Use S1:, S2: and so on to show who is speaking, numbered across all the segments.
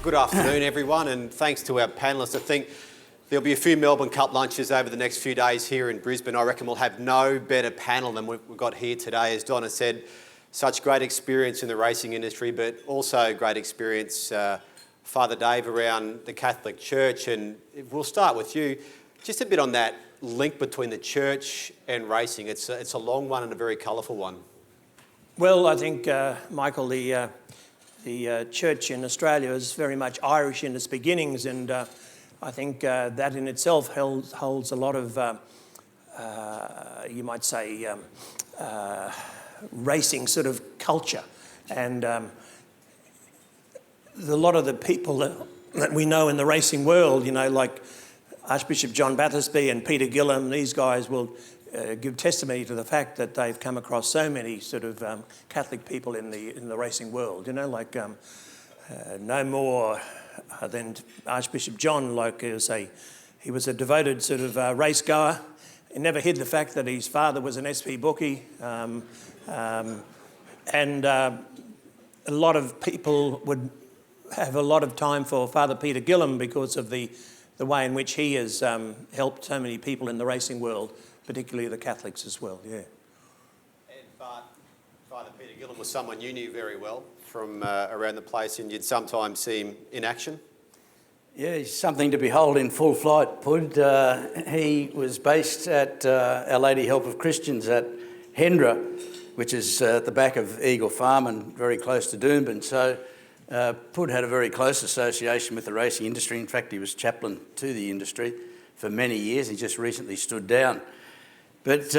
S1: Good afternoon, everyone, and thanks to our panellists. I think there'll be a few Melbourne Cup lunches over the next few days here in Brisbane. I reckon we'll have no better panel than we've got here today. As Donna said, such great experience in the racing industry, but also great experience, Father Dave, around the Catholic Church. And we'll start with you. Just a bit on that link between the church and racing. It's a long one and a very colourful one.
S2: Well, I think, Michael, the church in Australia is very much Irish in its beginnings, and I think that in itself holds a lot of, you might say, racing sort of culture. And a lot of the people that we know in the racing world, you know, like Archbishop John Battersby and Peter Gillam, these guys will give testimony to the fact that they've come across so many sort of Catholic people in the racing world. You know, like no more than Archbishop John. Like he was a devoted sort of race goer. He never hid the fact that his father was an SP bookie, and a lot of people would have a lot of time for Father Peter Gillam because of the way in which he has helped so many people in the racing world, particularly the Catholics as well, yeah.
S1: And Father Peter Gillam was someone you knew very well from around the place, and you'd sometimes see him in action?
S3: Yeah, he's something to behold in full flight, Pud. He was based at Our Lady Help of Christians at Hendra, which is at the back of Eagle Farm and very close to Doomben. So Pud had a very close association with the racing industry. In fact, he was chaplain to the industry for many years. He just recently stood down. But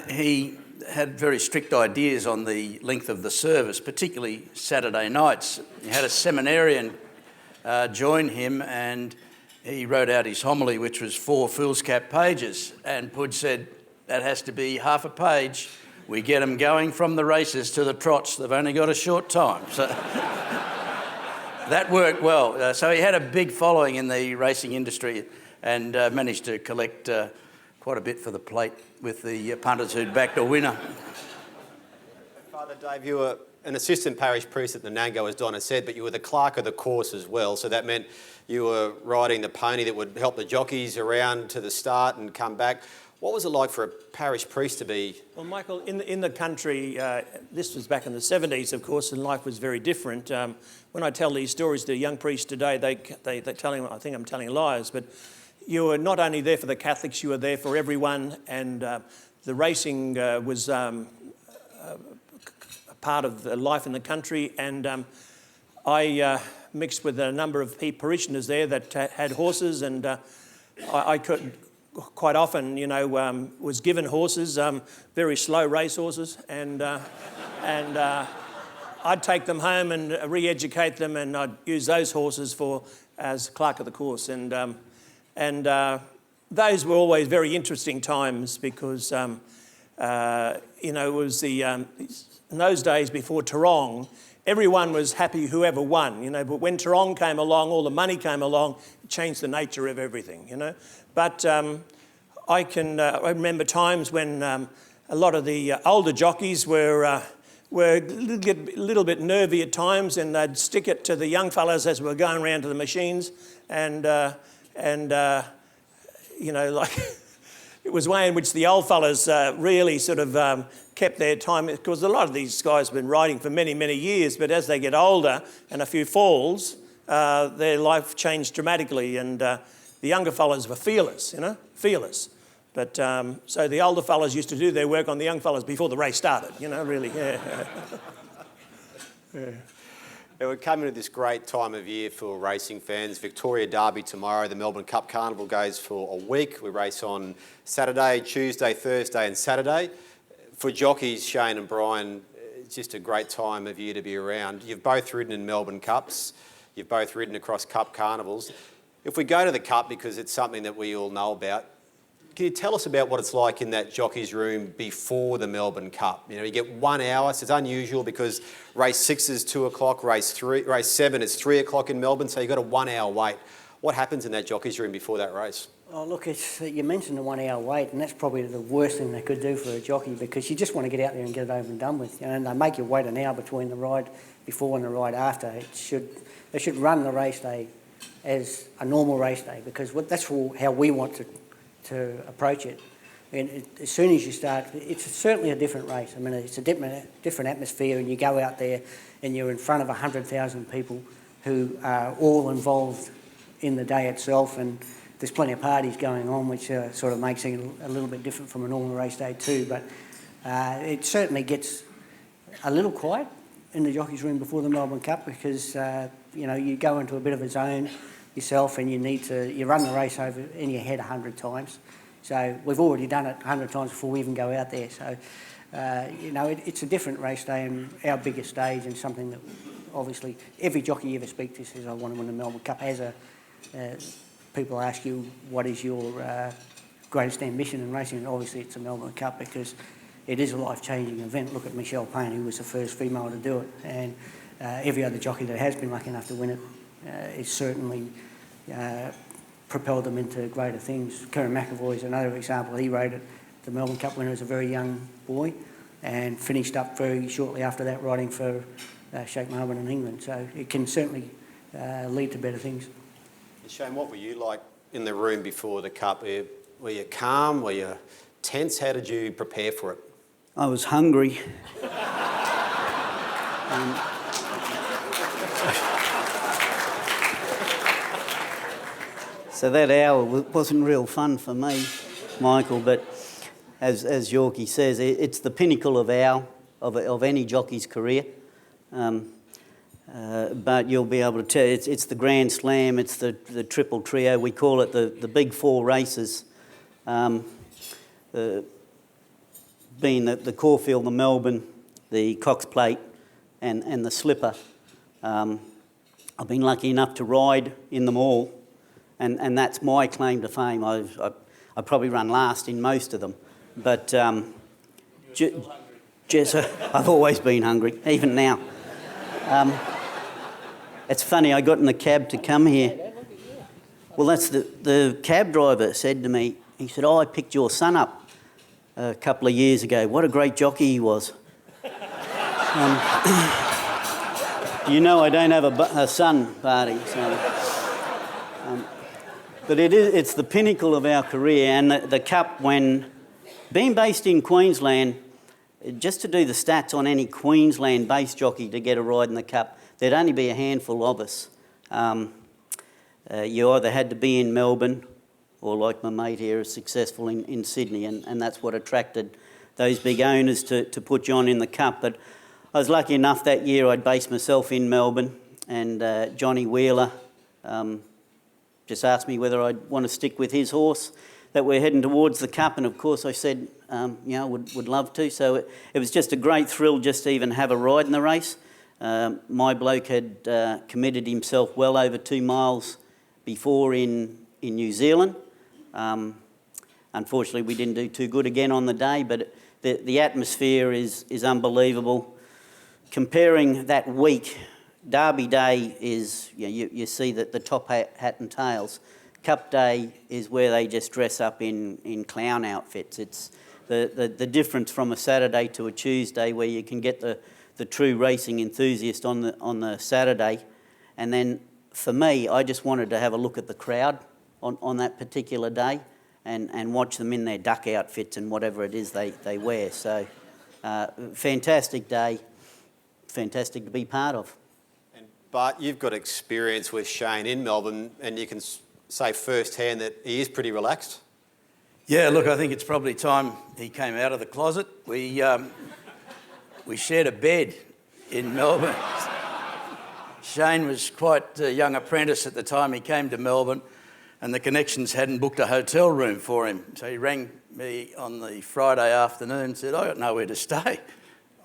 S3: he had very strict ideas on the length of the service, particularly Saturday nights. He had a seminarian join him, and he wrote out his homily, which was 4 foolscap pages. And Pud said, that has to be half a page. We get them going from the races to the trots. They've only got a short time. So that worked well. So he had a big following in the racing industry and managed to collect quite a bit for the plate with the punters who'd backed a winner.
S1: Father Dave, you were an assistant parish priest at the Nango, as Donna said, but you were the clerk of the course as well. So that meant you were riding the pony that would help the jockeys around to the start and come back. What was it like for a parish priest to be?
S2: Well, Michael, in the country, this was back in the 70s, of course, and life was very different. When I tell these stories to young priests today, they tell him, I think I'm telling lies, but you were not only there for the Catholics, you were there for everyone, and the racing was a part of the life in the country. And I mixed with a number of parishioners there that had horses, and I could quite often, you know, was given horses, very slow race horses, and I'd take them home and re-educate them, and I'd use those horses as clerk of the course. And those were always very interesting times because, you know, it was in those days before Tarong, everyone was happy whoever won, you know, but when Tarong came along, all the money came along, it changed the nature of everything, you know. But I remember times when a lot of the older jockeys were a little bit nervy at times, and they'd stick it to the young fellas as we were going around to the machines, and you know, like it was the way in which the old fellas really sort of kept their time, because a lot of these guys have been riding for many, many years, but as they get older and a few falls, their life changed dramatically, and the younger fellas were fearless, you know, fearless. But so the older fellas used to do their work on the young fellas before the race started, you know, really, yeah.
S1: Yeah. We're coming to this great time of year for racing fans. Victoria Derby tomorrow. The Melbourne Cup Carnival goes for a week. We race on Saturday, Tuesday, Thursday and Saturday. For jockeys, Shane and Brian, it's just a great time of year to be around. You've both ridden in Melbourne Cups. You've both ridden across Cup Carnivals. If we go to the Cup, because it's something that we all know about, can you tell us about what it's like in that jockey's room before the Melbourne Cup? You know, you get 1 hour, so it's unusual because race 6 is 2 o'clock, race 7 is 3 o'clock in Melbourne, so you've got a 1 hour wait. What happens in that jockey's room before that race?
S4: Oh, look, you mentioned the 1 hour wait, and that's probably the worst thing they could do for a jockey, because you just want to get out there and get it over and done with. And they make you wait an hour between the ride before and the ride after. They should run the race day as a normal race day, because that's how we want to approach it. And as soon as you start, it's certainly a different race. I mean, it's a different atmosphere, and you go out there and you're in front of 100,000 people who are all involved in the day itself, and there's plenty of parties going on, which sort of makes it a little bit different from a normal race day too. But it certainly gets a little quiet in the jockey's room before the Melbourne Cup, because you go into a bit of a zone yourself, and you run the race over in your head 100 times. So we've already done it 100 times before we even go out there. So it's a different race day, and our biggest stage, and something that obviously every jockey you ever speak to says, I want to win the Melbourne Cup. People ask you, what is your greatest ambition in racing? And obviously it's the Melbourne Cup, because it is a life-changing event. Look at Michelle Payne, who was the first female to do it, and every other jockey that has been lucky enough to win it is certainly propelled them into greater things. Kerrin McEvoy is another example. He rode at the Melbourne Cup when he was a very young boy, and finished up very shortly after that riding for Sheikh Melbourne in England. So it can certainly lead to better things.
S1: Shane, what were you like in the room before the Cup? Were you calm? Were you tense? How did you prepare for it?
S5: I was hungry. So that hour wasn't real fun for me, Michael, but as Yorke says, it's the pinnacle of any jockey's career. But you'll be able to tell, it's the Grand Slam, it's the triple trio, we call it the big four races, being the Caulfield, the Melbourne, the Cox Plate and the Slipper. I've been lucky enough to ride in them all, and that's my claim to fame. I probably run last in most of them, but I've always been hungry, even now. It's funny, I got in the cab to come here. Well, that's the cab driver said to me, he said, I picked your son up a couple of years ago. What a great jockey he was. I don't have a son, Barty. So, but it's the pinnacle of our career, and the Cup, when being based in Queensland, just to do the stats on any Queensland-based jockey to get a ride in the Cup, there'd only be a handful of us. You either had to be in Melbourne, or like my mate here, is successful in Sydney, and that's what attracted those big owners to put you on in the Cup. But I was lucky enough that year I'd based myself in Melbourne, and Johnny Wheeler just asked me whether I'd want to stick with his horse, that we're heading towards the Cup, and of course I said, would love to. So it was just a great thrill just to even have a ride in the race. My bloke had committed himself well over 2 miles before in New Zealand. Unfortunately, we didn't do too good again on the day, but the atmosphere is unbelievable. Comparing that week, Derby Day is, you see that the top hat and tails. Cup Day is where they just dress up in clown outfits. It's the difference from a Saturday to a Tuesday, where you can get the true racing enthusiast on the Saturday. And then for me, I just wanted to have a look at the crowd on that particular day and watch them in their duck outfits and whatever it is they wear. So fantastic day, fantastic to be part of.
S1: And Bart, you've got experience with Shane in Melbourne, and you can say firsthand that he is pretty relaxed.
S3: Yeah, look, I think it's probably time he came out of the closet. We shared a bed in Melbourne. Shane was quite a young apprentice at the time he came to Melbourne, and the connections hadn't booked a hotel room for him. So he rang me on the Friday afternoon and said, I got nowhere to stay.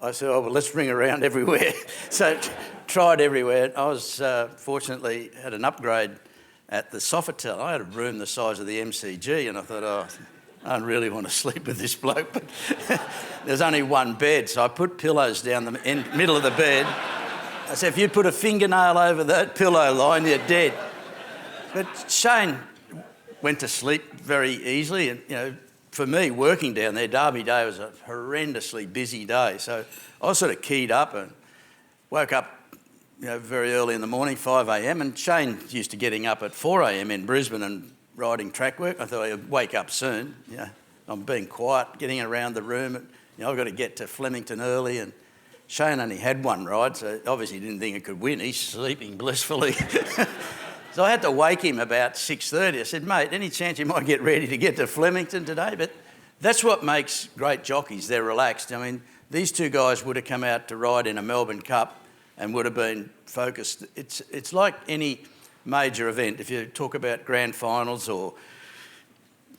S3: I said, well, let's ring around everywhere. So tried everywhere. I was fortunately had an upgrade at the Sofitel. I had a room the size of the MCG, and I thought, I don't really want to sleep with this bloke, but there's only one bed, so I put pillows down the middle of the bed. I said, if you put a fingernail over that pillow line, you're dead. But Shane, went to sleep very easily. And, you know, for me, working down there, Derby Day was a horrendously busy day. So I was sort of keyed up and woke up, you know, very early in the morning, 5 a.m. And Shane's used to getting up at 4 a.m. in Brisbane and riding track work. I thought I'd wake up soon. You know, I'm being quiet, getting around the room. And, you know, I've got to get to Flemington early. And Shane only had one ride, so obviously he didn't think he could win. He's sleeping blissfully. So I had to wake him about 6:30. I said, mate, any chance you might get ready to get to Flemington today? But that's what makes great jockeys. They're relaxed. I mean, these two guys would have come out to ride in a Melbourne Cup and would have been focused. It's like any major event. If you talk about grand finals or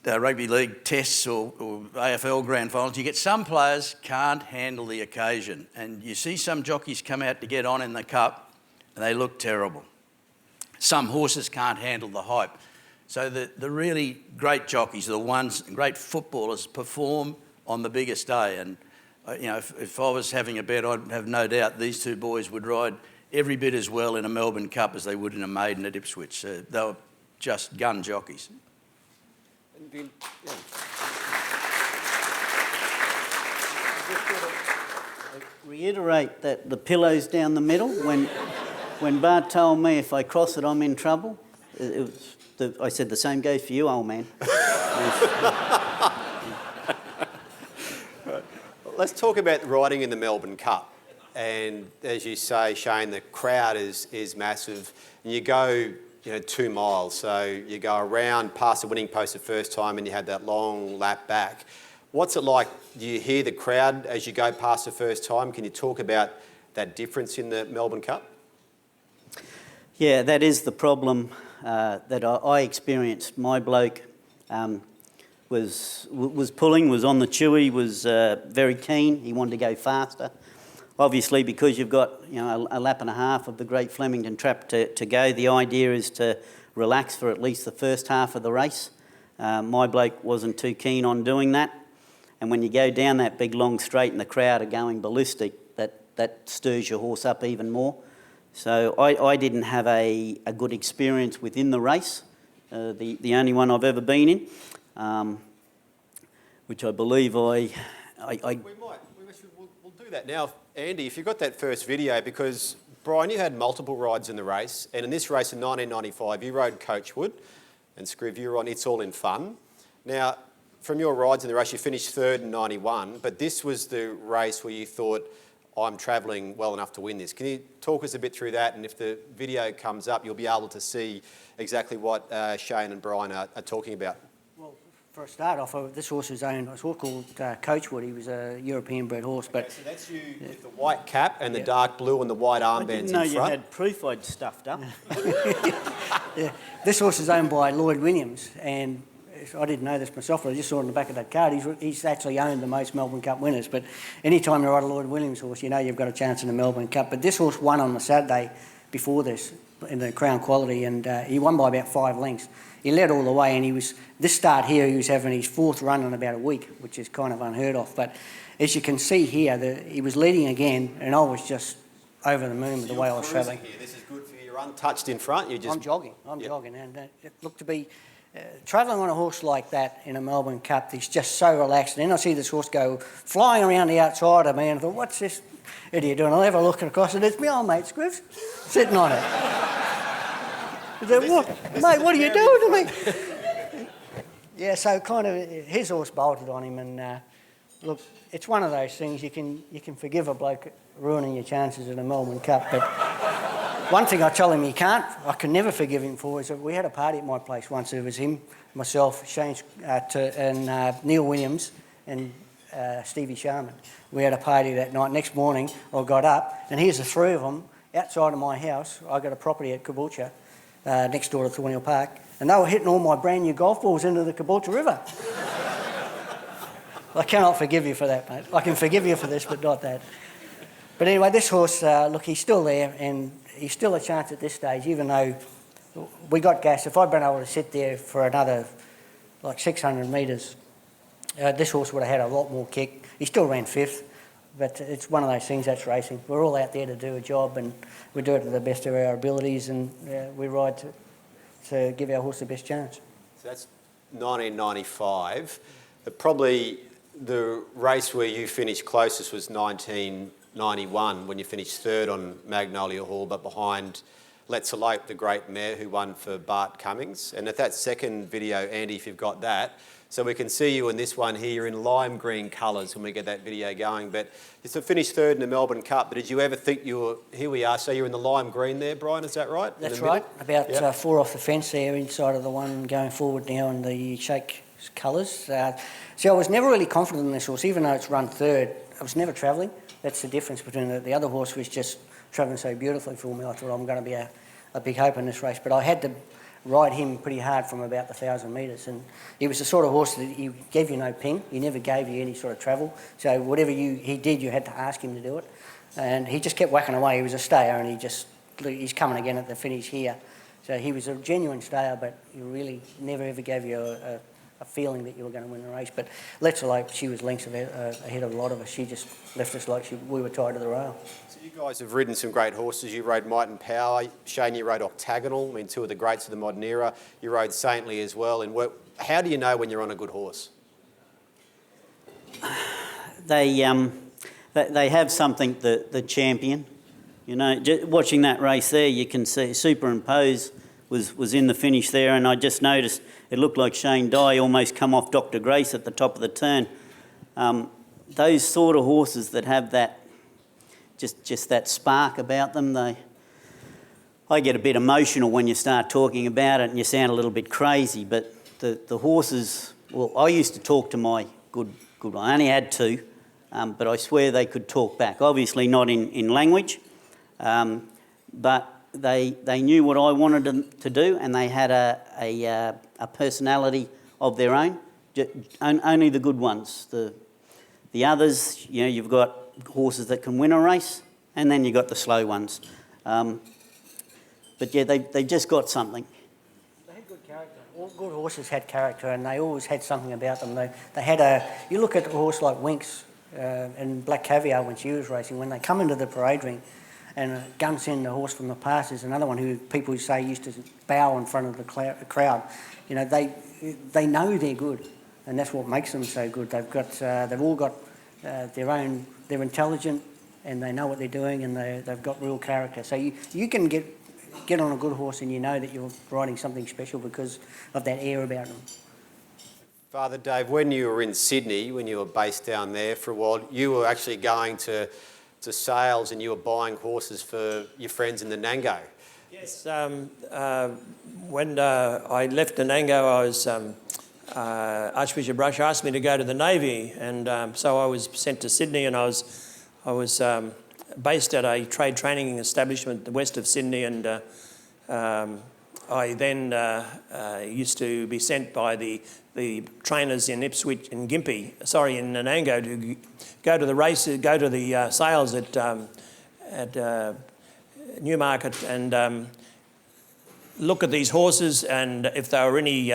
S3: rugby league tests or AFL grand finals, you get some players can't handle the occasion. And you see some jockeys come out to get on in the Cup and they look terrible. Some horses can't handle the hype. So the really great jockeys, the ones, great footballers, perform on the biggest day. And, you know, if I was having a bet, I'd have no doubt these two boys would ride every bit as well in a Melbourne Cup as they would in a maiden at Ipswich. They were just gun jockeys.
S5: Reiterate that the pillow's down the middle. When Bart told me if I cross it, I'm in trouble, I said the same goes for you, old man.
S1: Let's talk about riding in the Melbourne Cup. And as you say, Shane, the crowd is massive. And you go, 2 miles. So you go around past the winning post the first time and you have that long lap back. What's it like? Do you hear the crowd as you go past the first time? Can you talk about that difference in the Melbourne Cup?
S5: Yeah, that is the problem that I experienced. My bloke was pulling, was on the chewy, was very keen. He wanted to go faster. Obviously, because you've got a lap and a half of the Great Flemington Trap to go, the idea is to relax for at least the first half of the race. My bloke wasn't too keen on doing that. And when you go down that big long straight and the crowd are going ballistic, that stirs your horse up even more. So I didn't have a good experience within the race, the only one I've ever been in, which I believe we'll
S1: do that now. Andy, if you've got that first video, because Brian, you had multiple rides in the race, and in this race in 1995, you rode Coachwood, and Scriv, you were on It's All in Fun. Now, from your rides in the race, you finished third in 91, but this was the race where you thought, I'm travelling well enough to win this. Can you talk us a bit through that? And if the video comes up, you'll be able to see exactly what Shane and Brian are talking about.
S4: Well, for a start off, this horse was owned, a horse called Coachwood. He was a European bred horse. But
S1: so that's you with the white cap and the dark blue and the white armbands in front.
S5: I didn't know you had proof I'd stuffed up.
S4: Yeah. This horse is owned by Lloyd Williams, and I didn't know this myself, but I just saw it on the back of that card. He's actually owned the most Melbourne Cup winners. But any time you ride a Lloyd Williams horse, you know you've got a chance in the Melbourne Cup. But this horse won on the Saturday before this in the Crown Quality, and he won by about 5 lengths. He led all the way, and this start here, he was having his 4th run in about a week, which is kind of unheard of. But as you can see here, he was leading again, and I was just over the moon with the way I was travelling.
S1: This is good for you. You're untouched in front.
S4: I'm jogging, and it looked to be... travelling on a horse like that in a Melbourne Cup, he's just so relaxed. And then I see this horse go flying around the outside of me, and I thought, what's this idiot doing? I'll have a look across, and it's my old mate Scrivs sitting on it. I said, mate, what are you doing to me? Yeah, so kind of his horse bolted on him, and look, it's one of those things you can forgive a bloke ruining your chances in a Melbourne Cup, but one thing I tell him I can never forgive him for is that we had a party at my place once. It was him, myself, Shane, and Neil Williams and Stevie Sharman. We had a party that night. Next morning, I got up, and here's the 3 of them outside of my house. I got a property at Caboolture, next door to Thornhill Park, and they were hitting all my brand new golf balls into the Caboolture River. I cannot forgive you for that, mate. I can forgive you for this, but not that. But anyway, this horse, look, he's still there, and he's still a chance at this stage, even though we got gas. If I'd been able to sit there for another, 600 metres, this horse would have had a lot more kick. He still ran 5th, but it's one of those things, that's racing. We're all out there to do a job, and we do it to the best of our abilities, and we ride to give our horse the best chance.
S1: So that's 1995. Probably the race where you finished closest was 1991 when you finished third on Magnolia Hall, but behind Let's Elope, the great mare who won for Bart Cummings. And at that second video, Andy, if you've got that, so we can see you in this one here. You're in lime green colours when we get that video going. But it's a finished third in the Melbourne Cup. But did you ever think you were... Here we are. So you're in the lime green there, Brian, is that right?
S4: That's right. About 4 off the fence there inside of the one going forward now in the shake colours. See, I was never really confident in this horse, even though it's run third. I was never travelling. That's the difference between the other horse was just travelling so beautifully for me. I thought I'm going to be a big hope in this race. But I had to ride him pretty hard from about the 1,000 metres, and he was the sort of horse that he gave you no ping. He never gave you any sort of travel. So whatever he did, you had to ask him to do it. And he just kept whacking away. He was a stayer, and he's coming again at the finish here. So he was a genuine stayer, but he really never ever gave you a feeling that you were going to win the race. But Let's Elope, she was lengths ahead of a lot of us. She just left us like we were tied to the rail.
S1: So you guys have ridden some great horses. You rode Might and Power. Shane, you rode Octagonal. I mean, two of the greats of the modern era. You rode Saintly as well. And how do you know when you're on a good horse?
S5: They have something, the champion. You know, just watching that race there, you can see Superimpose was in the finish there, and I just noticed it looked like Shane Dye almost come off Dr. Grace at the top of the turn. Those sort of horses that have that, just that spark about them, I get a bit emotional when you start talking about it and you sound a little bit crazy, but the horses, well, I used to talk to my good one. I only had two, but I swear they could talk back. Obviously not in language, but they knew what I wanted them to do, and they had a personality of their own. Only the good ones. The others, you know, you've got horses that can win a race, and then you've got the slow ones. But yeah, they just got something.
S4: They had good character. All good horses had character, and they always had something about them. They had you look at a horse like Winx and Black Caviar when she was racing, when they come into the parade ring, and Gunsen, the horse from the past, is another one who people say used to bow in front of the crowd. You know, they know they're good, and that's what makes them so good. They've all got their own. They're intelligent, and they know what they're doing, and they've got real character. So you can get on a good horse, and you know that you're riding something special because of that air about them.
S1: Father Dave, when you were in Sydney, when you were based down there for a while, you were actually going to sales and you were buying horses for your friends in the Nango.
S2: Yes, when I left Nango, I was Archbishop Rush asked me to go to the Navy, and so I was sent to Sydney, and I was based at a trade training establishment west of Sydney, and I then used to be sent by the trainers in Ipswich and in Nanango to go to the races, go to the sales at Newmarket and look at these horses, and if there were any,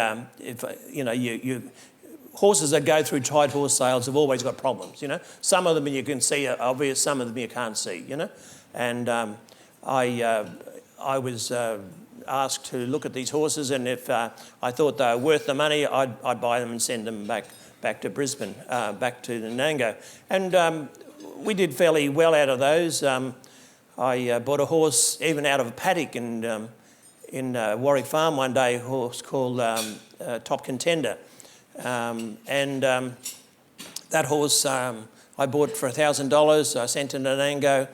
S2: horses that go through tight horse sales have always got problems, you know. Some of them you can see are obvious, some of them you can't see, you know. And I was asked to look at these horses, and if I thought they were worth the money, I'd buy them and send them back to Brisbane, back to the Nango. And we did fairly well out of those. I bought a horse even out of a paddock in Warwick Farm one day, a horse called Top Contender. That horse I bought for $1,000. I sent him to Nango,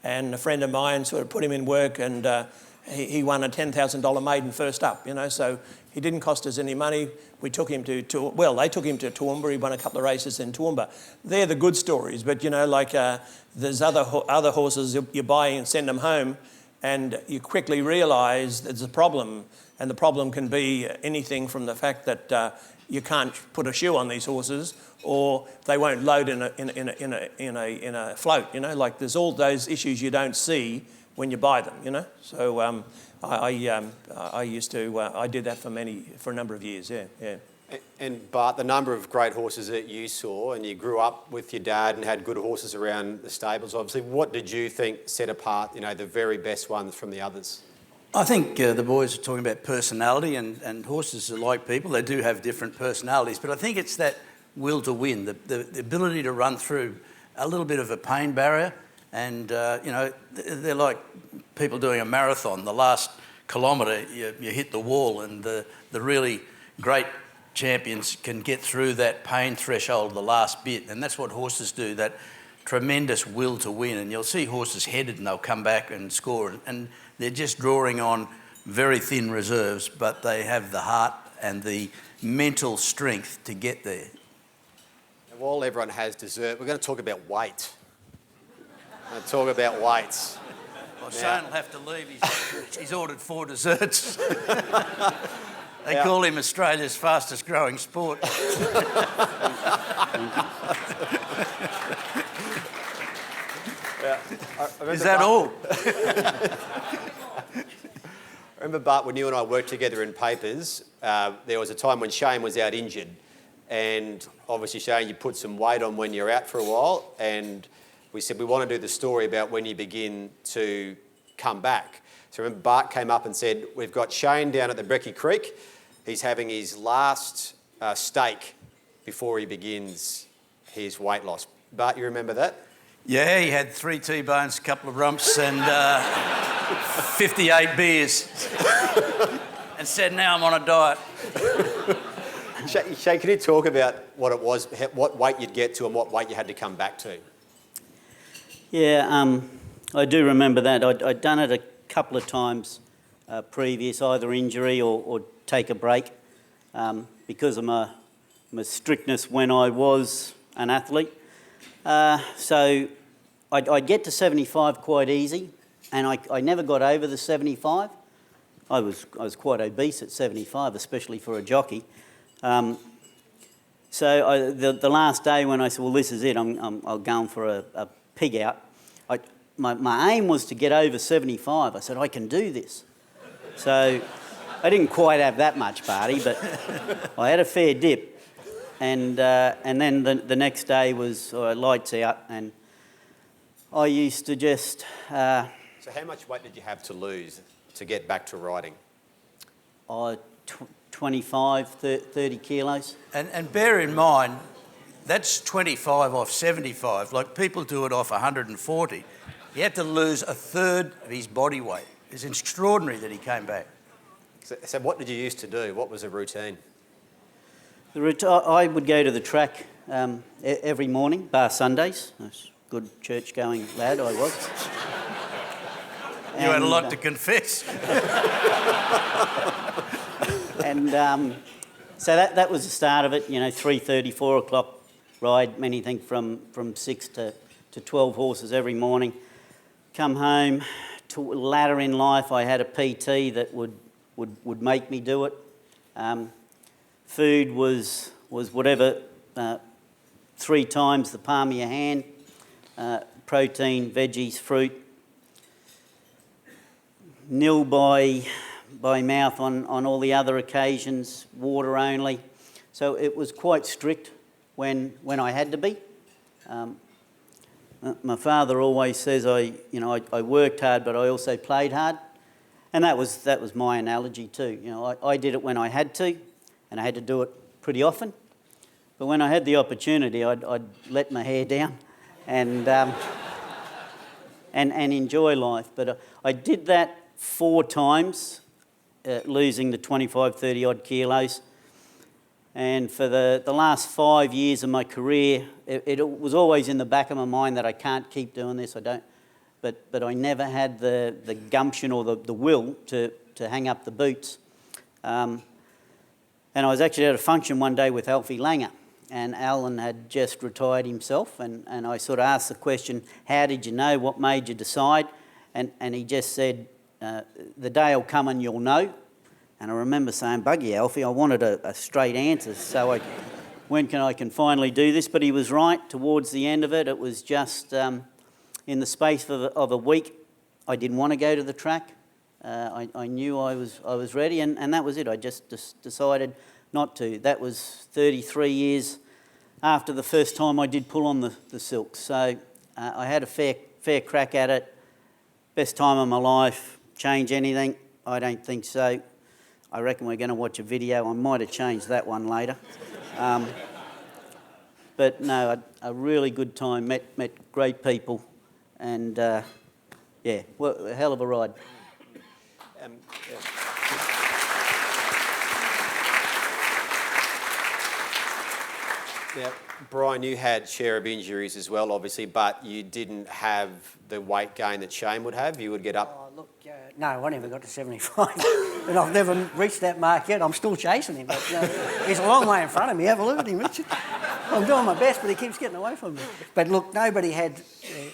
S2: and a friend of mine sort of put him in work, and he won a $10,000 maiden first up, you know, so he didn't cost us any money. We took him they took him to Toowoomba. He won a couple of races in Toowoomba. They're the good stories, but, you know, like there's other horses you buy and send them home, and you quickly realise there's a problem, and the problem can be anything from the fact that you can't put a shoe on these horses, or they won't load in a float, you know, like there's all those issues you don't see when you buy them, you know. So I did that for a number of years, yeah.
S1: And Bart, the number of great horses that you saw, and you grew up with your dad and had good horses around the stables, obviously, what did you think set apart, you know, the very best ones from the others?
S3: I think the boys are talking about personality, and horses are like people. They do have different personalities, but I think it's that will to win, the ability to run through a little bit of a pain barrier. And, they're like people doing a marathon. The last kilometre, you hit the wall, and the really great champions can get through that pain threshold the last bit. And that's what horses do, that tremendous will to win. And you'll see horses headed and they'll come back and score. And they're just drawing on very thin reserves, but they have the heart and the mental strength to get there.
S1: And while everyone has dessert, we're going to talk about weight. We're going to talk about weights.
S3: Well, Shane will have to leave. He's ordered 4 desserts. They call him Australia's fastest growing sport. Is that all?
S1: I remember, Bart, when you and I worked together in papers, there was a time when Shane was out injured, and obviously, Shane, you put some weight on when you're out for a while, and we said we want to do the story about when you begin to come back. So I remember Bart came up and said, we've got Shane down at the Brecky Creek. He's having his last steak before he begins his weight loss. Bart, you remember that?
S3: Yeah, he had 3 T-bones, a couple of rumps and 58 beers and said, now I'm on a diet.
S1: Shane, can you talk about what it was, what weight you'd get to and what weight you had to come back to?
S5: Yeah, I do remember that. I'd done it a couple of times previous, either injury or take a break because of my strictness when I was an athlete. So I'd get to 75 quite easy, and I never got over the 75. I was quite obese at 75, especially for a jockey. So the last day when I said, well, this is it, I'm going for a pig out, my aim was to get over 75. I said, I can do this. So I didn't quite have that much, Barty, but I had a fair dip. And then the next day was lights out, and I used to just...
S1: So how much weight did you have to lose to get back to riding?
S5: 25, 30 kilos.
S3: And bear in mind, that's 25 off 75. Like, people do it off 140. He had to lose a third of his body weight. It's extraordinary that he came back.
S1: So what did you used to do? What was the routine?
S5: I would go to the track every morning, bar Sundays. I was a good church-going lad, I was.
S3: You had a lot to confess.
S5: And so that was the start of it, 3:30, 4 o'clock ride, anything from 6 to 12 horses every morning. Come home. Later in life, I had a PT that would make me do it. Food was whatever, 3 times the palm of your hand, protein, veggies, fruit. Nil by mouth on all the other occasions, water only. So it was quite strict when I had to be. My father always says I worked hard, but I also played hard, and that was my analogy too. I did it when I had to, and I had to do it pretty often. But when I had the opportunity, I'd let my hair down, and enjoy life. But I did that 4 times, losing the 25, 30 odd kilos. And for the last 5 years of my career, it was always in the back of my mind that I can't keep doing this. I don't. But I never had the gumption or the will to hang up the boots. And I was actually at a function one day with Alfie Langer, and Alan had just retired himself, and I sort of asked the question, how did you know? What made you decide? And he just said, the day will come and you'll know. And I remember saying, buggy Alfie, I wanted a straight answer, so when I can finally do this? But he was right. Towards the end of it, it was just in the space of a week, I didn't want to go to the track. I knew I was ready, and that was it. I just decided not to. That was 33 years after the first time I did pull on the silk. So I had a fair crack at it. Best time of my life. Change anything, I don't think so. I reckon we're going to watch a video. I might have changed that one later. But no, a really good time, met great people, and yeah, well, a hell of a ride.
S1: Now, Brian, you had share of injuries as well, obviously, but you didn't have the weight gain that Shane would have. You would get up.
S4: Oh, look, no, I never got to 75. And I've never reached that mark yet. I'm still chasing him. But, he's a long way in front of me. Have a look at him, Richard. I'm doing my best, but he keeps getting away from me. But look, nobody had,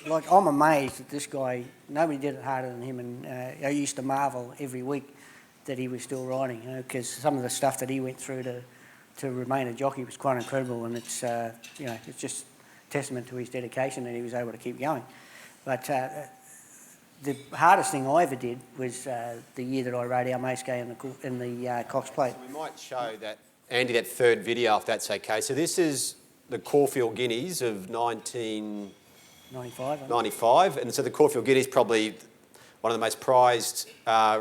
S4: I'm amazed that this guy, nobody did it harder than him. And I used to marvel every week that he was still riding, because some of the stuff that he went through to remain a jockey was quite incredible. And it's, it's just testament to his dedication that he was able to keep going. But the hardest thing I ever did was the year that I rode our Mace-Gay in the Cox Plate.
S1: We might show that, Andy, that third video, if that's okay. So this is the Caulfield Guineas of 1995. And so the Caulfield Guineas probably one of the most prized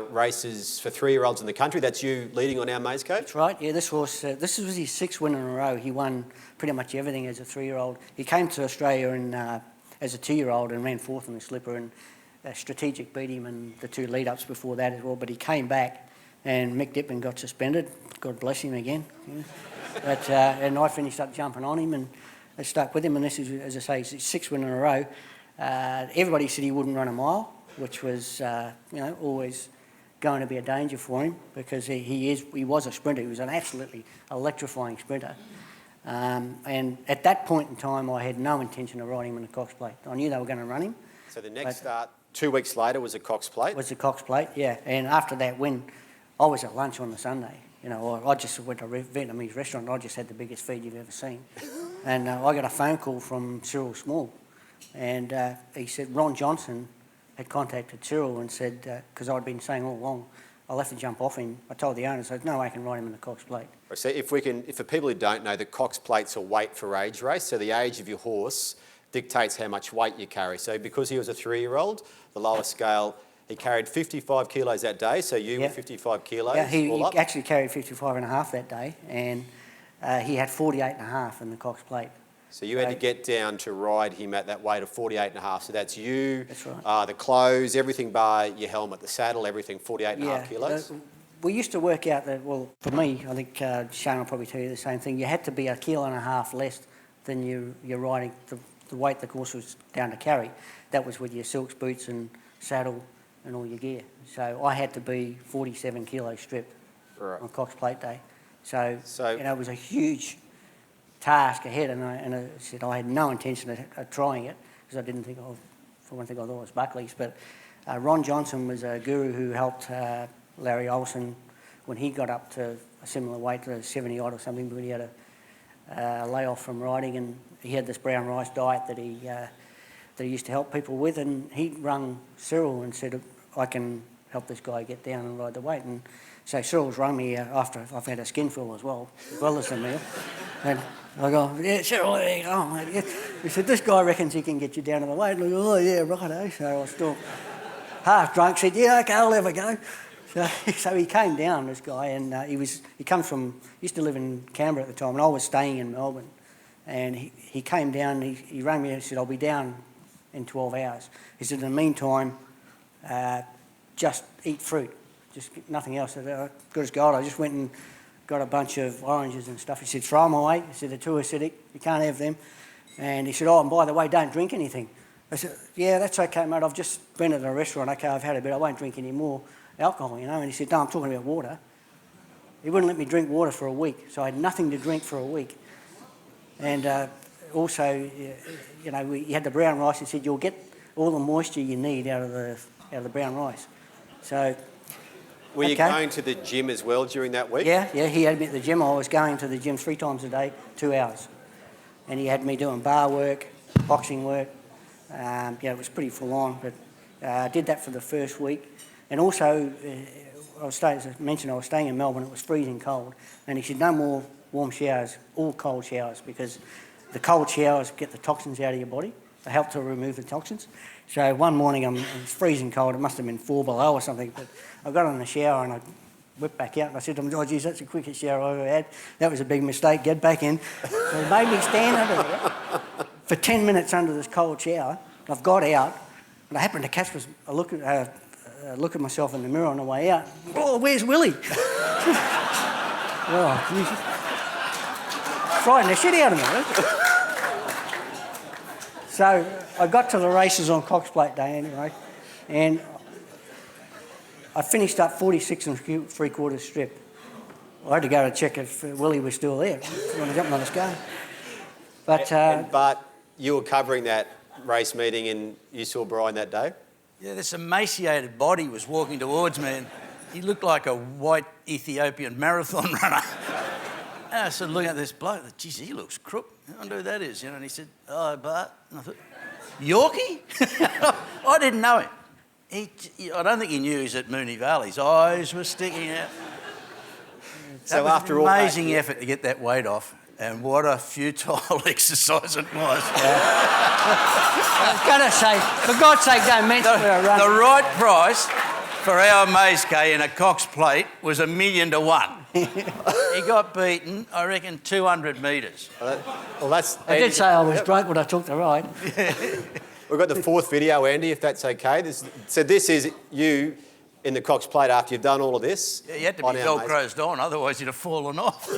S1: races for 3-year-olds in the country. That's you leading on our Mace Coach?
S4: That's right, yeah. This was his 6th win in a row. He won pretty much everything as a 3-year-old. He came to Australia as a 2-year-old and ran 4th in the slipper, and Strategic beat him in the 2 lead-ups before that as well. But he came back and Mick Dippin got suspended. God bless him again. Yeah. But, and I finished up jumping on him and I stuck with him. And this is, as I say, his 6th win in a row. Everybody said he wouldn't run a mile, which was, always going to be a danger for him, because he was a sprinter. He was an absolutely electrifying sprinter. And at that point in time, I had no intention of riding him in the Cox Plate. I knew they were going to run him.
S1: So the next start, 2 weeks later, was a Cox Plate?
S4: Was the Cox Plate, yeah. And after that win, I was at lunch on the Sunday. I just went to a Vietnamese restaurant and I just had the biggest feed you've ever seen. And I got a phone call from Cyril Small. And he said Ron Johnson had contacted Cyril and said, because I'd been saying all along, I'll have to jump off him. I told the owner, no way I can ride him in the Cox Plate.
S1: So if for people who don't know, the Cox Plate's a weight for age race. So the age of your horse dictates how much weight you carry. So because he was a 3-year-old, the lower scale, he carried 55 kilos that day. So you were 55 kilos.
S4: Yeah, he actually carried 55 and a half that day, and he had 48 and a half in the Cox Plate.
S1: So you had to get down to ride him at that weight of 48 and a half. So that's you,
S4: that's right.
S1: The clothes, everything bar your helmet, the saddle, everything 48 and a half kilos.
S4: We used to work out that, well, for me, I think Shane will probably tell you the same thing. You had to be 1.5 kilos less than you're riding the weight the horse was down to carry. That was with your silks boots and saddle and all your gear. So I had to be 47 kilos stripped on Cox Plate Day. So it was a huge task ahead, and I said I had no intention of trying it, because I didn't think for one thing I thought it was Buckley's. But Ron Johnson was a guru who helped Larry Olsen when he got up to a similar weight, to 70 odd or something, but he had a layoff from riding, and he had this brown rice diet that he used to help people with, and he rung Cyril and said, I can help this guy get down and ride the weight. And so Cyril's rung me after I've had a skinful as well as the meal. And I go, yeah, Cyril, there you go, mate. Yeah. He said, this guy reckons he can get you down to the weight. And I go, oh, yeah, righto. So I was still half drunk, said, yeah, okay, I'll have a go. So he came down, this guy, and he used to live in Canberra at the time, and I was staying in Melbourne. And he came down, he rang me and said, I'll be down in 12 hours. He said, in the meantime, just eat fruit, just nothing else. I said, good as gold. I just went and got a bunch of oranges and stuff. He said, throw them away. He said, they're too acidic, you can't have them. And he said, oh, and by the way, don't drink anything. I said, yeah, that's okay, mate, I've just been at a restaurant, okay, I've had a bit, I won't drink any more alcohol, And he said, no, I'm talking about water. He wouldn't let me drink water for a week, so I had nothing to drink for a week. And also, you had the brown rice. He said, you'll get all the moisture you need out of the brown rice. So,
S1: were you going to the gym as well during that week?
S4: Yeah, he had me at the gym. I was going to the gym 3 times a day, 2 hours. And he had me doing bar work, boxing work. It was pretty full on, but I did that for the first week. And also, as I mentioned, I was staying in Melbourne. It was freezing cold. And he said, no more warm showers, all cold showers, because the cold showers get the toxins out of your body. help to remove the toxins. So one morning it was freezing cold, it must have been 4 below or something, but I got in the shower and I whipped back out and I said to him, "Oh, geez, that's the quickest shower I've ever had. That was a big mistake, get back in." So he made me stand under there for 10 minutes under this cold shower. I've got out and I happened to catch a look at myself in the mirror on the way out. "Oh, where's Willie?" Well, frightened the shit out of me. Right? So I got to the races on Cox Plate Day anyway, and I finished up 46 3/4 strip. I had to go to check if Willie was still there. When I jumped on the scale. But
S1: and Bart, you were covering that race meeting and you saw Brian that day?
S3: Yeah, this emaciated body was walking towards me and he looked like a white Ethiopian marathon runner. And I started looking at this bloke, geez, he looks crook. I wonder who that is, And he said, "Oh, Bart." And I thought, "Yorkie?" I didn't know him. I don't think he knew he was at Moonee Valley. His eyes were sticking out.
S1: So
S3: was
S1: after
S3: an
S1: all that,
S3: amazing effort to get that weight off, and what a futile exercise it was.
S4: I was going to say, for God's sake, don't mention where I run.
S3: The right price for our Maze K in a Cox Plate was $1 million to 1. He got beaten, I reckon, 200 metres.
S1: Well, that's...
S4: I did say I was drunk when I took the ride.
S1: We've got the 4th video, Andy, if that's okay. This is you in the Cox Plate after you've done all of this.
S3: Yeah, you had to be Velcroed on, otherwise you'd have fallen off.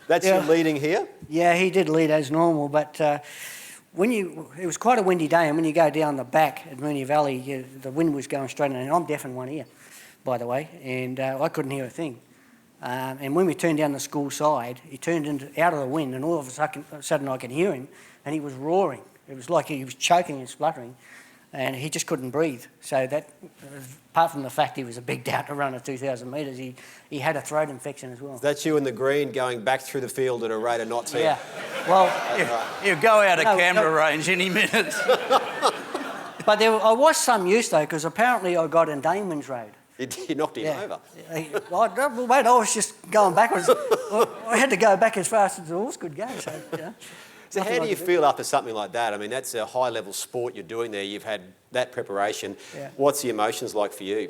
S1: That's your leading here?
S4: Yeah, he did lead as normal, but it was quite a windy day, and when you go down the back at Moonee Valley, the wind was going straight in, and I'm deaf in one ear, by the way, and I couldn't hear a thing. And when we turned down the school side, he turned out of the wind, and all of a sudden I could hear him, and he was roaring. It was like he was choking and spluttering, and he just couldn't breathe. So that, apart from the fact he was a big doubt to run at 2,000 metres, he had a throat infection as well.
S1: That's you in the green going back through the field at a rate of knots here.
S4: Yeah, well...
S3: You go out of camera range any minute.
S4: But I was some use, though, because apparently I got in Damon's Road.
S1: You knocked him over.
S4: I was just going backwards. I had to go back as fast as the horse could go.
S1: So how do you feel after something like that? I mean, that's a high-level sport you're doing there. You've had that preparation.
S4: Yeah.
S1: What's the emotions like for you?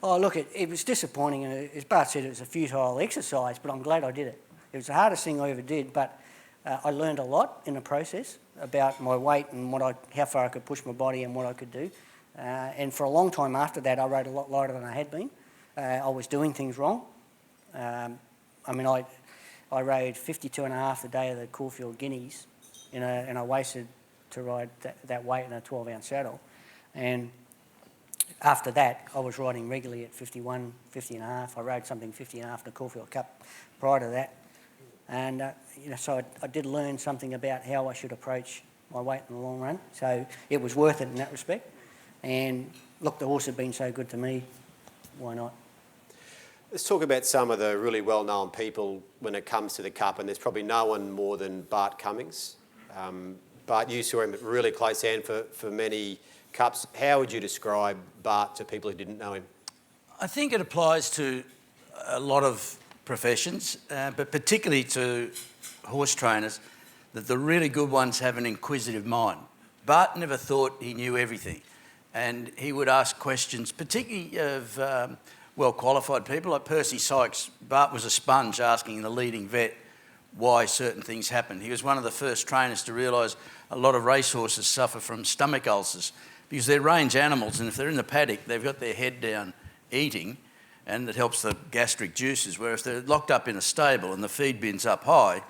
S4: Oh, look, it was disappointing. As Bart said, it was a futile exercise, but I'm glad I did it. It was the hardest thing I ever did, but I learned a lot in the process about my weight and how far I could push my body and what I could do. And for a long time after that, I rode a lot lighter than I had been. I was doing things wrong. I rode 52.5 the day of the Caulfield Guineas, and I wasted to ride that weight in a 12-ounce saddle. And after that, I was riding regularly at 51, 50.5. I rode something 50.5 in the Caulfield Cup prior to that. And, so I did learn something about how I should approach my weight in the long run. So it was worth it in that respect. And look, the horse had been so good to me, why not?
S1: Let's talk about some of the really well-known people when it comes to the Cup, and there's probably no one more than Bart Cummings. Bart, you saw him at really close hand for many Cups. How would you describe Bart to people who didn't know him?
S3: I think it applies to a lot of professions, but particularly to horse trainers, that the really good ones have an inquisitive mind. Bart never thought he knew everything, and he would ask questions, particularly of well-qualified people like Percy Sykes. Bart was a sponge asking the leading vet why certain things happen. He was one of the first trainers to realise a lot of racehorses suffer from stomach ulcers because they're range animals, and if they're in the paddock, they've got their head down eating, and it helps the gastric juices, where if they're locked up in a stable and the feed bin's up high,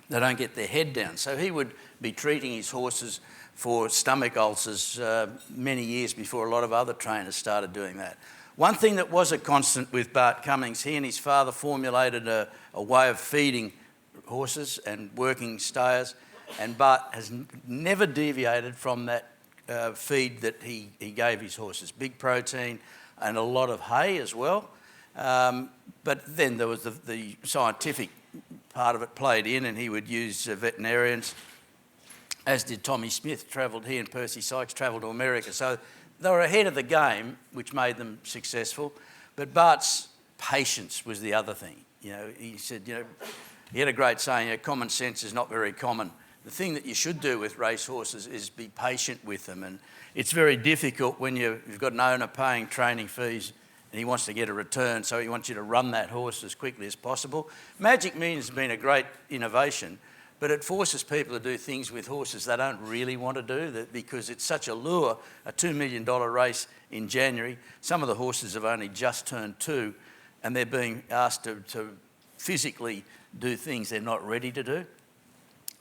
S3: they don't get their head down. So he would be treating his horses for stomach ulcers many years before a lot of other trainers started doing that. One thing that was a constant with Bart Cummings, he and his father formulated a way of feeding horses and working stayers, and Bart has never deviated from that feed that he gave his horses. Big protein and a lot of hay as well. But then there was the scientific part of it played in, and he would use veterinarians, as did Tommy Smith. He and Percy Sykes travelled to America. So they were ahead of the game, which made them successful. But Bart's patience was the other thing. He said, he had a great saying, common sense is not very common. the thing that you should do with racehorses is be patient with them. And it's very difficult when you've got an owner paying training fees and he wants to get a return, so he wants you to run that horse as quickly as possible. Magic Millions has been a great innovation, but it forces people to do things with horses they don't really want to do because it's such a lure. A $2 million race in January, some of the horses have only just turned 2 and they're being asked to physically do things they're not ready to do.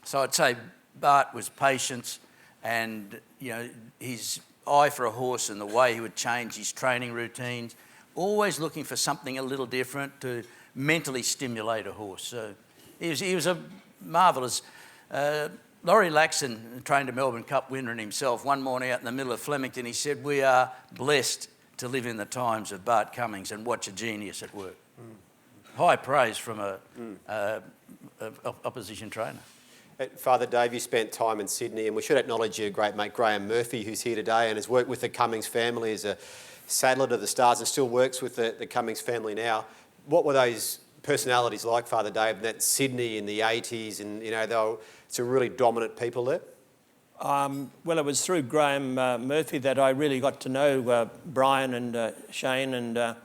S3: So I'd say Bart was patience and, you know, his eye for a horse and the way he would change his training routines, always looking for something a little different to mentally stimulate a horse. So he was a marvellous... Laurie Laxon, trained a Melbourne Cup winner in himself, one morning out in the middle of Flemington, he said, "We are blessed to live in the times of Bart Cummings and watch a genius at work." High praise from a opposition trainer.
S1: Father Dave, you spent time in Sydney, and we should acknowledge your great mate Graham Murphy, who's here today and has worked with the Cummings family as a saddler to the Stars and still works with the Cummings family now. What were those personalities like, Father Dave, in that Sydney in the 80s, and, you know, they were some really dominant people there?
S2: Well, it was through Graham Murphy that I really got to know Brian and Shane and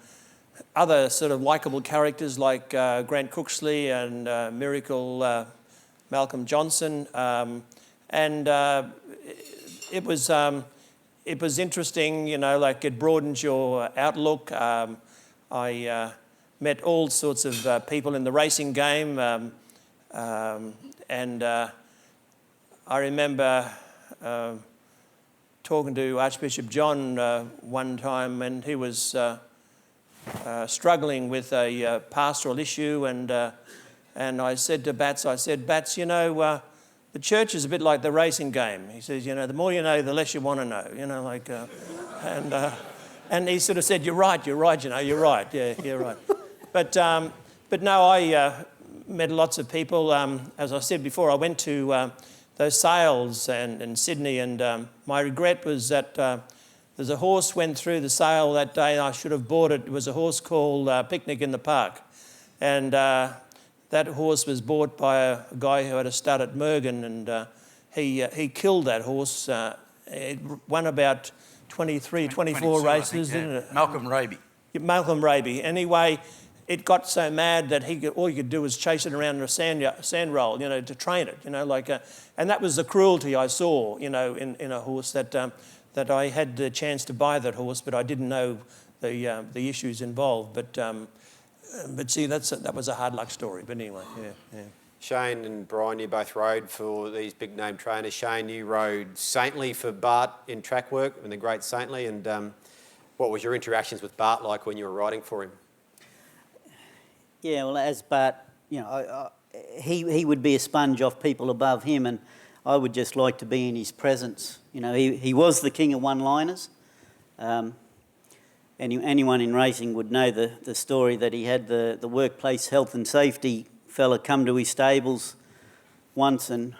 S2: other sort of likeable characters like Grant Cooksley and Miracle Malcolm Johnson. It was interesting, you know, like it broadened your outlook. I met all sorts of people in the racing game, and I remember talking to Archbishop John one time, and he was struggling with a pastoral issue, and I said to Bats, you know, the church is a bit like the racing game. He says, you know, the more you know, the less you want to know, you know, like, and he sort of said, you're right, you know, you're right, yeah, you're right. But no, I met lots of people. As I said before, I went to those sales in Sydney, and my regret was that there's a horse went through the sale that day. I should have bought it. It was a horse called Picnic in the Park, and that horse was bought by a guy who had a stud at Mergen, and he killed that horse. It won about 24 races, didn't it?
S3: Malcolm Raby.
S2: Malcolm Raby. Anyway, it got so mad that all he could do was chase it around in a sand roll, you know, to train it, you know, like, and that was the cruelty I saw, you know, in a horse that I had the chance to buy that horse, but I didn't know the issues involved. But see, that was a hard luck story. But anyway, yeah.
S1: Shane and Brian, you both rode for these big name trainers. Shane, you rode Saintly for Bart in track work, and the great Saintly. And what was your interactions with Bart like when you were riding for him?
S5: Yeah, well, as Bart, you know, he would be a sponge off people above him, and I would just like to be in his presence. You know, he was the king of one-liners. Anyone in racing would know the story that he had the workplace health and safety fella come to his stables once, and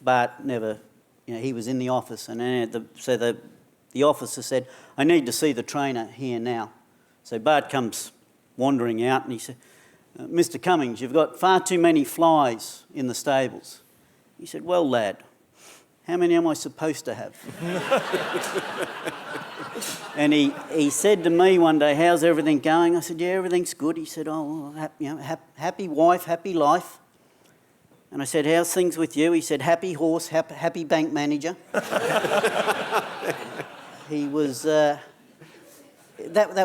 S5: Bart never, you know, he was in the office, and the officer said, "I need to see the trainer here now." So Bart comes wandering out, and he said, "Mr. Cummings, you've got far too many flies in the stables." He said, "Well, lad, how many am I supposed to have?" And he said to me one day, "How's everything going?" I said, "Yeah, everything's good." He said, "Oh, happy wife, happy life." And I said, "How's things with you?" He said, "Happy horse, happy bank manager." He was... That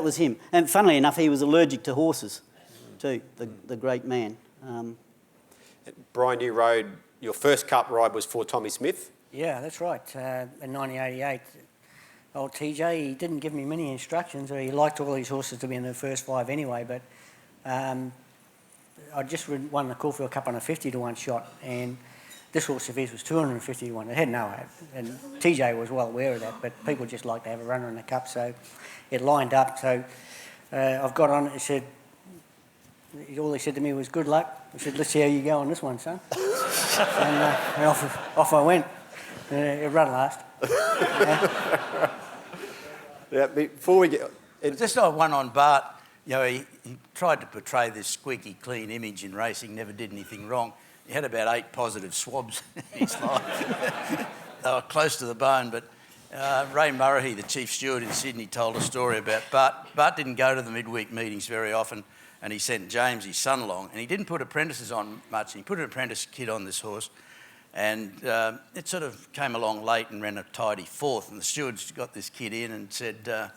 S5: was him. And funnily enough, he was allergic to horses too, the great man.
S1: Brian, you rode... Your first cup ride was for Tommy Smith.
S4: Yeah, that's right. In 1988, old TJ, he didn't give me many instructions. He liked all these horses to be in the first 5 anyway, but I just won the Caulfield Cup on a 50-to-1 shot, and this horse of his was 250-to-1. It had no hope, and TJ was well aware of that, but people just like to have a runner in the cup, so it lined up. So I've got on it. He said, all he said to me was, "Good luck." I said, "Let's see how you go on this one, son." and off I went. It run last.
S1: Yeah, before we get...
S3: Just one on Bart, you know, he tried to portray this squeaky clean image in racing, never did anything wrong. He had about 8 positive swabs in his life. They were close to the bone, but Ray Murray, the chief steward in Sydney, told a story about Bart. Bart didn't go to the midweek meetings very often, and he sent James, his son, along, and he didn't put apprentices on much. He put an apprentice kid on this horse, and it sort of came along late and ran a tidy 4th, and the stewards got this kid in and said,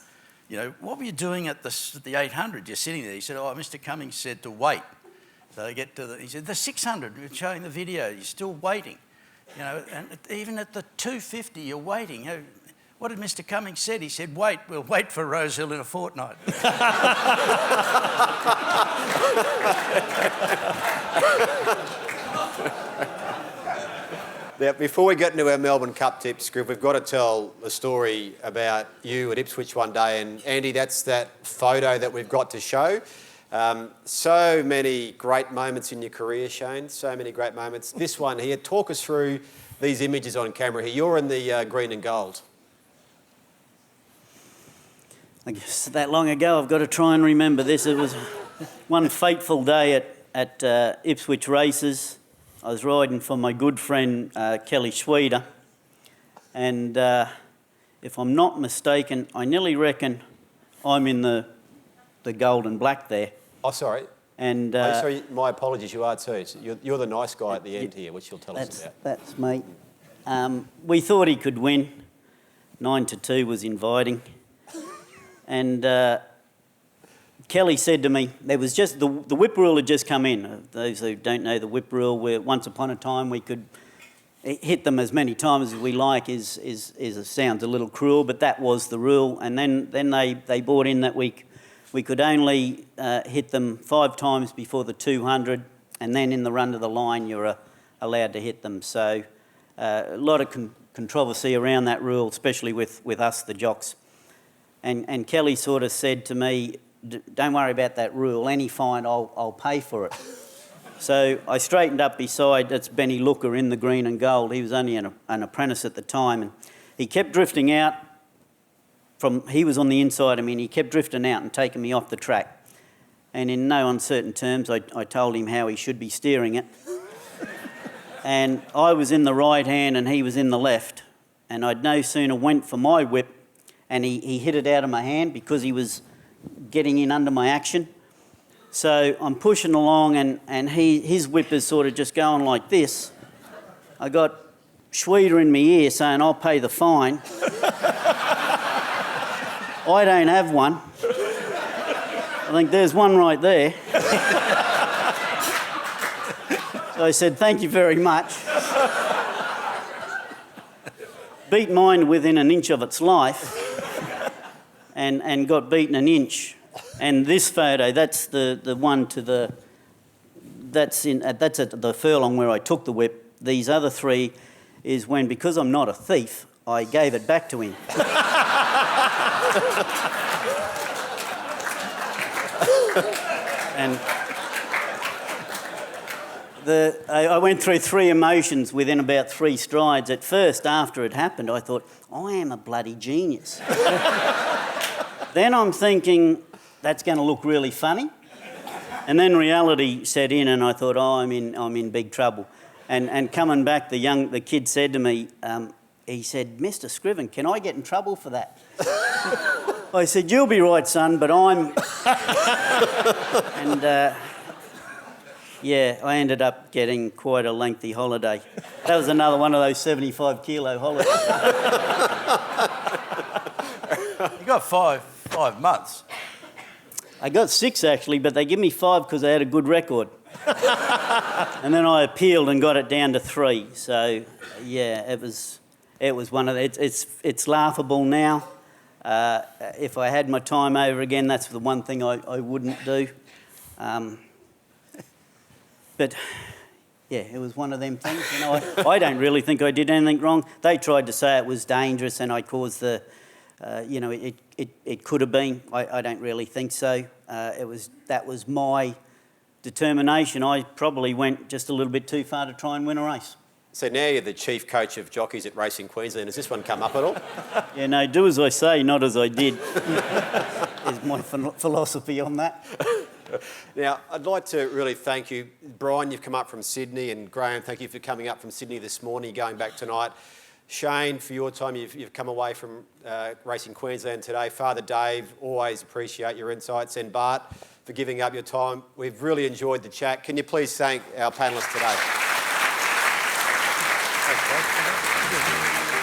S3: you know, what were you doing at the 800? You're sitting there. He said, oh, Mr. Cummings said to wait. So they get to he said, the 600, we were showing the video, you're still waiting. You know, and even at the 250, you're waiting. You know, what did Mr. Cummings said? He said, wait, we'll wait for Rosehill in a fortnight.
S1: Now, before we get into our Melbourne Cup tips, Scriv, we've got to tell a story about you at Ipswich one day. And Andy, that's that photo that we've got to show. So many great moments in your career, Shane. So many great moments. This one here, talk us through these images on camera here. You're in the green and gold.
S5: I guess that long ago, I've got to try and remember this. It was one fateful day at Ipswich races. I was riding for my good friend Kelly Schweeder, and if I'm not mistaken, I nearly reckon I'm in the gold and black there.
S1: Oh, sorry.
S5: And
S1: sorry, my apologies, you are too. So you're the nice guy at the end here, which you'll tell us about.
S5: That's me. We thought he could win. 9-2 was inviting. And Kelly said to me, there was just, the whip rule had just come in. Those who don't know the whip rule, where once upon a time we could hit them as many times as we like sounds a little cruel, but that was the rule. And then they brought in that we could only hit them 5 times before the 200, and then in the run to the line you're allowed to hit them. So a lot of controversy around that rule, especially with us, the jocks. And Kelly sort of said to me, don't worry about that rule, any fine, I'll pay for it. So I straightened up beside, that's Benny Looker in the green and gold. He was only an apprentice at the time, and he kept drifting out. He was on the inside of me, and he kept drifting out and taking me off the track. And in no uncertain terms, I told him how he should be steering it. And I was in the right hand and he was in the left. And I'd no sooner went for my whip, and he hit it out of my hand because he was getting in under my action. So I'm pushing along, and his whip is sort of just going like this. I got Schweeder in my ear saying, I'll pay the fine. I don't have one. I think there's one right there. So I said, thank you very much. Beat mine within an inch of its life, and got beaten an inch. And this photo, that's the one to the... That's at the furlong where I took the whip. These other 3 is when, because I'm not a thief, I gave it back to him. And I went through 3 emotions within about 3 strides. At first, after it happened, I thought, I am a bloody genius. Then I'm thinking, that's going to look really funny. And then reality set in, and I thought, I'm in big trouble. And coming back, the kid said to me, he said, Mr. Scriven, can I get in trouble for that? I said, you'll be right, son, but I'm... And, yeah, I ended up getting quite a lengthy holiday. That was another one of those 75-kilo holidays.
S3: You got five months.
S5: I got 6, actually, but they give me 5 because I had a good record. And then I appealed and got it down to 3. So, yeah, it was one of the... It's laughable now. If I had my time over again, that's the one thing I wouldn't do. But, yeah, it was one of them things. You know, I don't really think I did anything wrong. They tried to say it was dangerous and I caused the... you know, it could have been. I don't really think so. That was my determination. I probably went just a little bit too far to try and win a race.
S1: So now you're the chief coach of jockeys at Racing Queensland. Has this one come up at all?
S5: Yeah, no, do as I say, not as I did, is my philosophy on that.
S1: Now, I'd like to really thank you. Brian, you've come up from Sydney, and Graham, thank you for coming up from Sydney this morning, going back tonight. Shane, for your time, you've come away from Racing Queensland today. Father Dave, always appreciate your insights. And Bart, for giving up your time. We've really enjoyed the chat. Can you please thank our panellists today?
S2: Thanks, Bob.